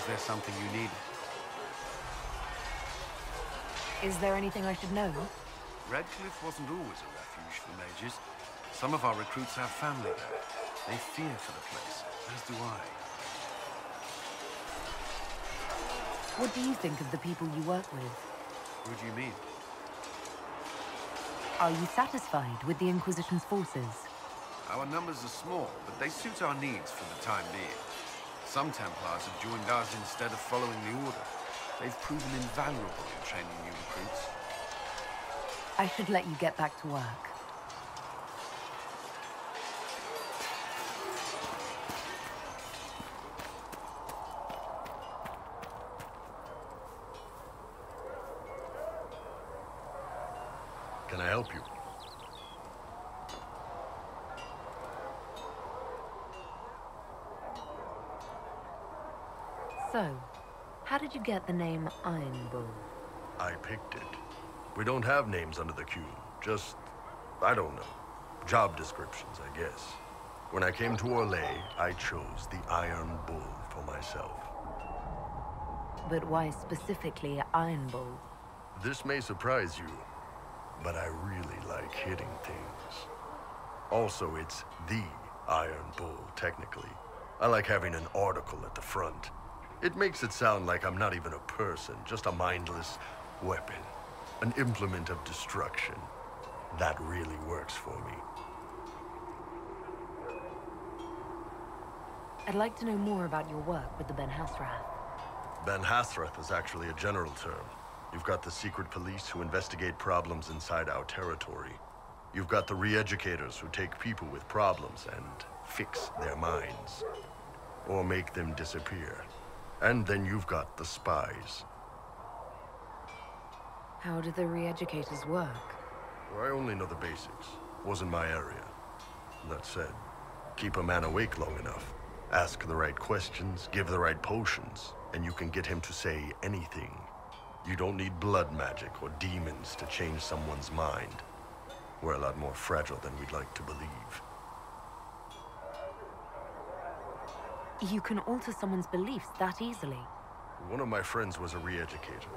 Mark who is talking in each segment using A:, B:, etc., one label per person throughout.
A: Was there something you needed?
B: Is there anything I should know?
A: Redcliffe wasn't always a refuge for mages. Some of our recruits have family there. They fear for the place, as do I.
B: What do you think of the people you work with?
A: What do you mean?
B: Are you satisfied with the Inquisition's forces?
A: Our numbers are small, but they suit our needs for the time being. Some Templars have joined us instead of following the Order. They've proven invaluable in training new recruits.
B: I should let you get back to work.
C: Can I help you?
B: So, how did you get the name Iron Bull?
C: I picked it. We don't have names under the queue. Just, I don't know. Job descriptions, I guess. When I came to Orlais, I chose the Iron Bull for myself.
B: But why specifically Iron Bull?
C: This may surprise you, but I really like hitting things. Also, it's the Iron Bull, technically. I like having an article at the front. It makes it sound like I'm not even a person, just a mindless weapon. An implement of destruction. That really works for me.
B: I'd like to know more about your work with the Ben Hasrath.
C: Ben Hasrath is actually a general term. You've got the secret police who investigate problems inside our territory. You've got the re-educators who take people with problems and fix their minds. Or make them disappear. And then you've got the spies.
B: How do the re-educators work?
C: Well, I only know the basics. Wasn't my area. That said, keep a man awake long enough. Ask the right questions, give the right potions, and you can get him to say anything. You don't need blood magic or demons to change someone's mind. We're a lot more fragile than we'd like to believe.
B: You can alter someone's beliefs that easily.
C: One of my friends was a re-educator.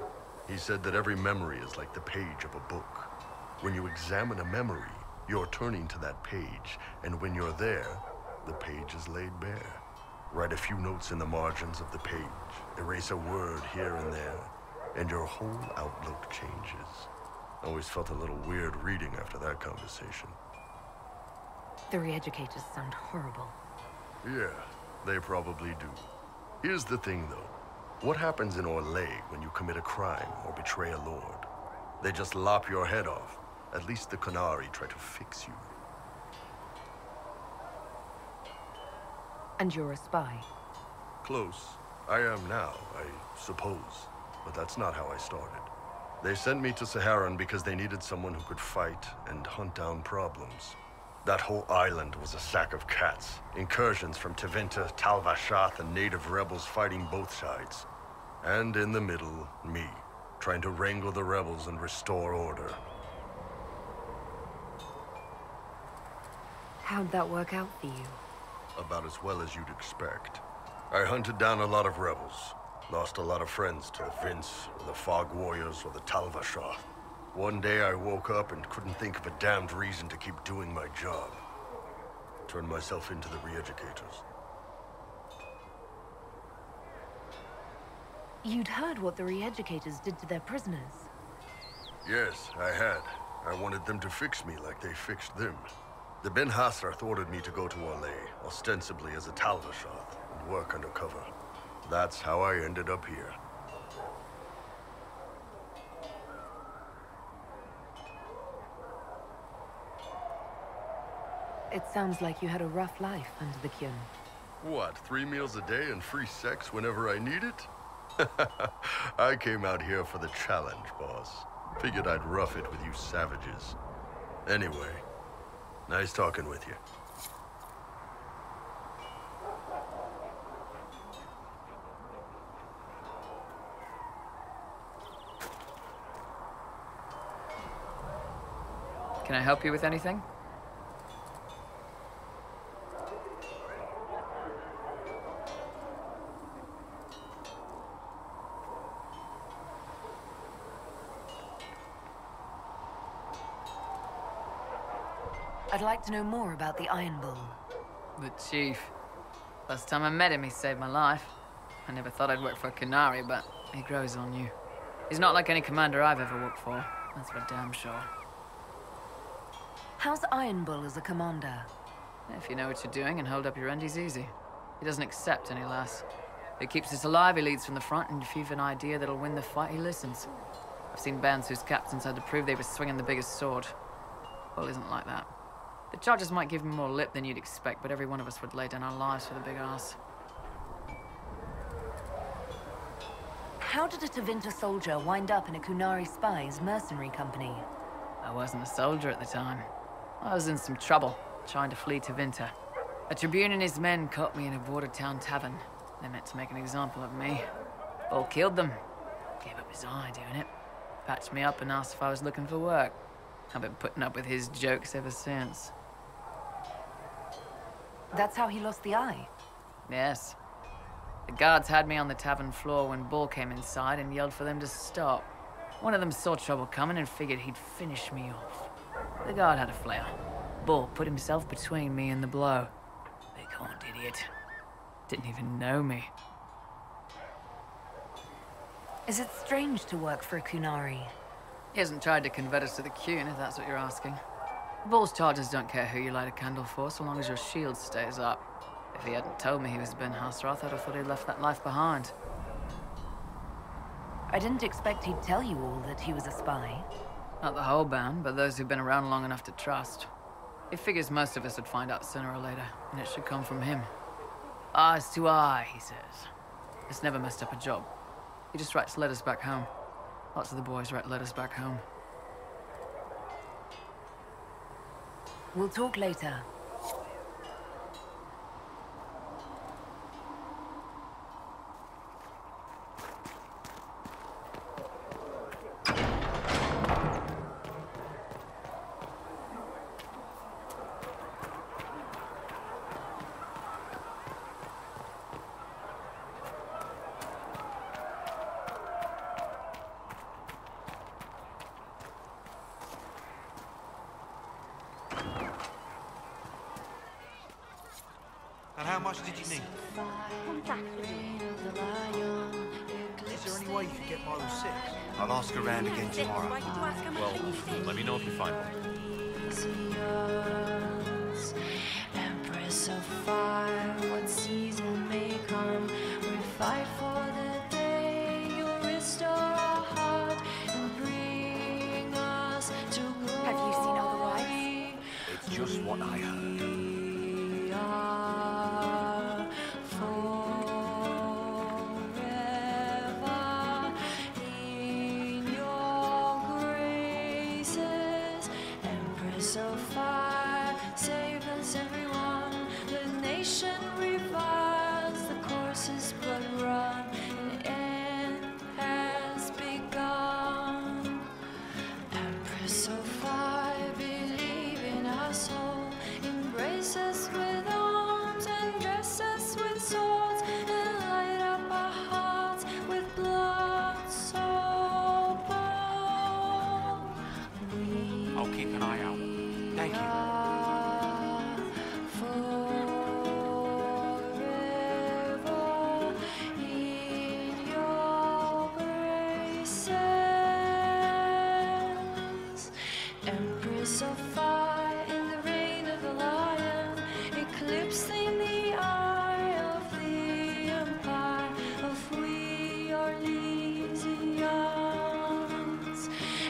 C: He said that every memory is like the page of a book. When you examine a memory, you're turning to that page, and when you're there, the page is laid bare. Write a few notes in the margins of the page, erase a word here and there, and your whole outlook changes. I always felt a little weird reading after that conversation.
B: The re-educators sound horrible.
C: Yeah, they probably do. Here's the thing, though. What happens in Orlais when you commit a crime or betray a lord? They just lop your head off. At least the Qunari try to fix you.
B: And you're a spy?
C: Close. I am now, I suppose. But that's not how I started. They sent me to Saharan because they needed someone who could fight and hunt down problems. That whole island was a sack of cats. Incursions from Tevinter, Tal Vashath, and native rebels fighting both sides. And in the middle, me, trying to wrangle the rebels and restore order.
B: How'd that work out for you?
C: About as well as you'd expect. I hunted down a lot of rebels. Lost a lot of friends to the Vince, or the Fog Warriors, or the Tal Vashath. One day I woke up and couldn't think of a damned reason to keep doing my job. Turned myself into the re-educators.
B: You'd heard what the re-educators did to their prisoners.
C: Yes, I had. I wanted them to fix me like they fixed them. The Ben Hasrath ordered me to go to Orlais, ostensibly as a Tal Vashath, and work undercover. That's how I ended up here.
B: It sounds like you had a rough life under the Qun.
C: What, 3 meals a day and free sex whenever I need it? I came out here for the challenge, boss. Figured I'd rough it with you savages. Anyway, nice talking with you.
D: Can I help you with anything?
B: I'd like to know more about the Iron Bull.
D: The chief. Last time I met him, he saved my life. I never thought I'd work for a Qunari, but he grows on you. He's not like any commander I've ever worked for. That's for damn sure.
B: How's Iron Bull as a commander?
D: If you know what you're doing and hold up your end, he's easy. He doesn't accept any less. If he keeps us alive, he leads from the front, and if you've an idea that'll win the fight, he listens. I've seen bands whose captains had to prove they were swinging the biggest sword. Bull isn't like that. The charges might give him more lip than you'd expect, but every one of us would lay down our lives for the big ass.
B: How did a Tevinter soldier wind up in a Qunari spy's mercenary company?
D: I wasn't a soldier at the time. I was in some trouble, trying to flee Tevinter. A tribune and his men caught me in a border town tavern. They meant to make an example of me. Bull killed them. Gave up his eye doing it. Patched me up and asked if I was looking for work. I've been putting up with his jokes ever since.
B: That's how he lost the eye?
D: Yes. The guards had me on the tavern floor when Bull came inside and yelled for them to stop. One of them saw trouble coming and figured he'd finish me off. The guard had a flare. Bull put himself between me and the blow. Big-horned idiot. Didn't even know me.
B: Is it strange to work for a Qunari?
D: He hasn't tried to convert us to the Qun, if that's what you're asking. Bull's charges don't care who you light a candle for, so long as your shield stays up. If he hadn't told me he was Ben Hasrath, I'd have thought he'd left that life behind.
B: I didn't expect he'd tell you all that he was a spy.
D: Not the whole band, but those who've been around long enough to trust. He figures most of us would find out sooner or later, and it should come from him. Eyes to eye, he says. It's never messed up a job. He just writes letters back home. Lots of the boys write letters back home.
B: We'll talk later.
E: And how much did you need? Is there any way you could get by with 6?
F: I'll ask around again tomorrow.
G: Well, let me know if you find one.
H: Empress of fire, what season may come, we fight for the day you restore our heart and bring us to glory.
B: Have you seen all the wives?
F: It's just what I heard.
H: We are forever in your graces, Empress of fire, save us everyone. The nation revives, the courses blood run, an end has begun. Empress of fire, believe in our soul, embrace us with arms and dress us with swords, and light up our hearts with blood so bold. We
E: I'll keep an eye out.
F: Thank you.
H: are forever in your graces, Empress of fire in the reign of the lion, eclipsing the eye of the empire of we are Lysians.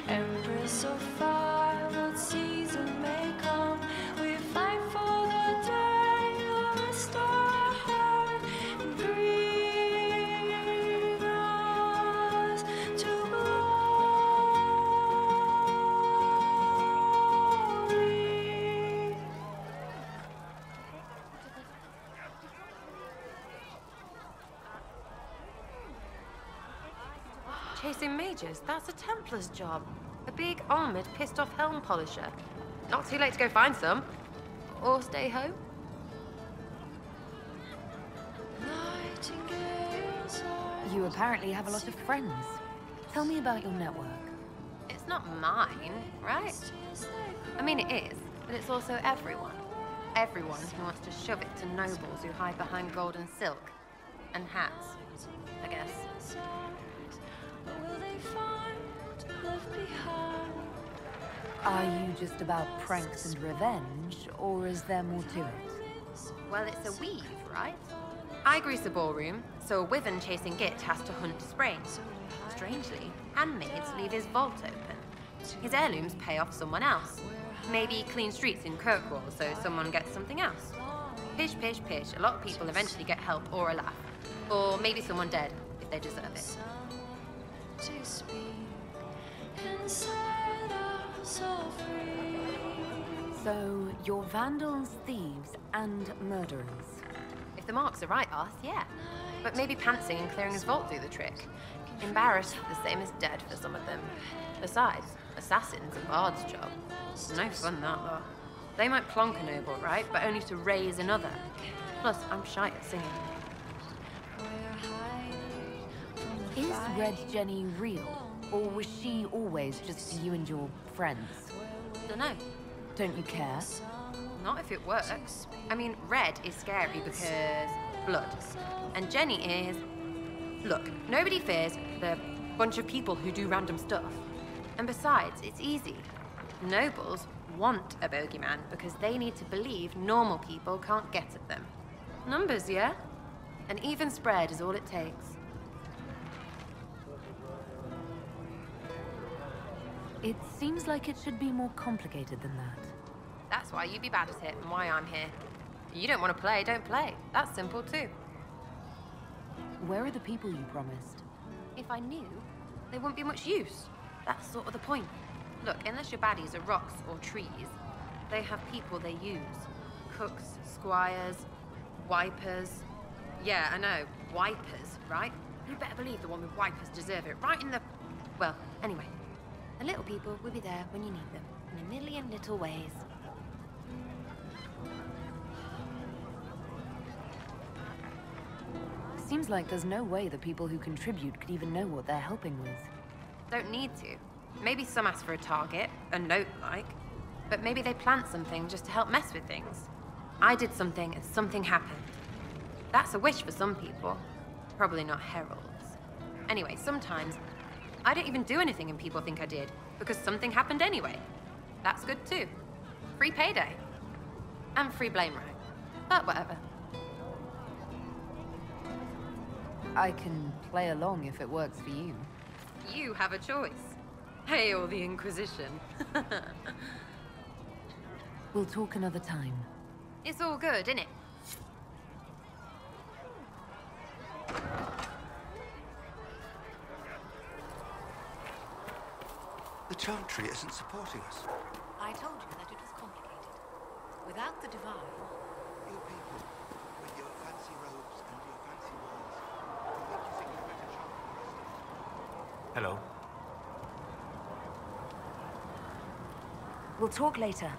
H: Empress of fire, what season may come, we fight for the day you'll restore our heart and bring us to glory.
I: Chasing mages, that's a Templar's job. A big, armoured, pissed-off helm polisher. Not too late to go find some. Or stay home.
H: Nightingales are
B: You apparently have a lot of friends. Tell me about your network.
I: It's not mine, right? I mean, it is. But it's also everyone. Everyone who wants to shove it to nobles who hide behind gold and silk. And hats, I guess.
H: Will they find left behind?
B: Are you just about pranks and revenge, or is there more to it?
I: Well, it's a weave, right? I grease a ballroom, so a wyvern chasing Git has to hunt spring. Strangely, handmaids leave his vault open. His heirlooms pay off someone else. Maybe clean streets in Kirkwall, so someone gets something else. Pish, pish, pish. A lot of people eventually get help or a laugh. Or maybe someone dead, if they deserve it.
H: To speak inside us all free.
B: So, you're vandals, thieves, and murderers.
I: If the marks are right, Arth, yeah. But maybe pantsing and clearing his vault do the trick. Embarrassed, the same as dead for some of them. Besides, assassins a bard's job. No fun, that, though. They might plonk a noble, right? But only to raise another. Plus, I'm shy at singing.
B: Is Red Jenny real? Or was she always just you and your friends?
I: Dunno.
B: Don't you care?
I: Not if it works. I mean, red is scary because blood. And Jenny is... Look, nobody fears the bunch of people who do random stuff. And besides, it's easy. Nobles want a bogeyman because they need to believe normal people can't get at them. Numbers, yeah? An even spread is all it takes.
B: It seems like it should be more complicated than that.
I: That's why you be bad at it and why I'm here. You don't want to play, don't play. That's simple too.
B: Where are the people you promised?
I: If I knew, they wouldn't be much use. That's sort of the point. Look, unless your baddies are rocks or trees, they have people they use. Cooks, squires, wipers. Yeah, I know, wipers, right? You better believe the one with wipers deserve it, right in the... Well, anyway. The little people will be there when you need them, in a million little ways.
B: Seems like there's no way the people who contribute could even know what they're helping with.
I: Don't need to. Maybe some ask for a target, a note like. But maybe they plant something just to help mess with things. I did something and something happened. That's a wish for some people. Probably not heralds. Anyway, sometimes I don't even do anything and people think I did, because something happened anyway. That's good too. Free payday. And free blame right. But whatever.
B: I can play along if it works for you.
I: You have a choice. Hail the Inquisition.
B: We'll talk another time.
I: It's all good, innit?
F: The Chantry isn't supporting us.
J: I told you that it was complicated. Without the Divine...
F: You people, with your fancy robes and your fancy words, what do you think you're better chant?
G: Hello.
B: We'll talk later.